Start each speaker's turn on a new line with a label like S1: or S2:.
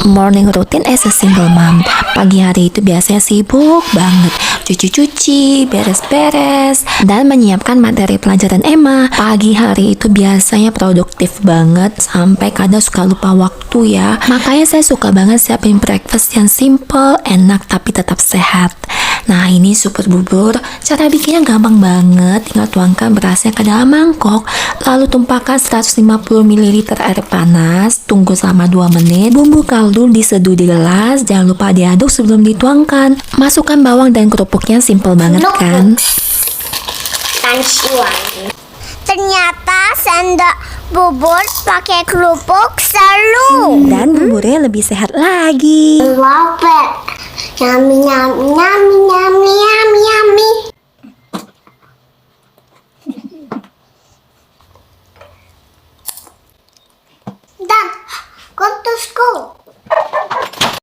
S1: morning routine as a single mom. Pagi hari itu biasanya sibuk banget, cuci-cuci, beres-beres, dan menyiapkan materi pelajaran Emma. Pagi hari itu biasanya produktif banget, sampai kadang suka lupa waktu ya. Makanya saya suka banget siapin breakfast yang simple, enak, tapi tetap sehat. Nah, ini super bubur. Cara bikinnya gampang banget. Tinggal tuangkan berasnya ke dalam mangkok, lalu tumpahkan 150 ml air panas, tunggu selama 2 menit. Bumbu kaldu diseduh di gelas, jangan lupa diaduk sebelum dituangkan. Masukkan bawang dan kerupuknya, simple banget kan?
S2: Ternyata sendok bubur pakai kerupuk seru.
S1: Dan buburnya lebih sehat lagi.
S2: Love it. Yummy, yummy, yummy, yummy, yummy, yummy. Done. Go to school.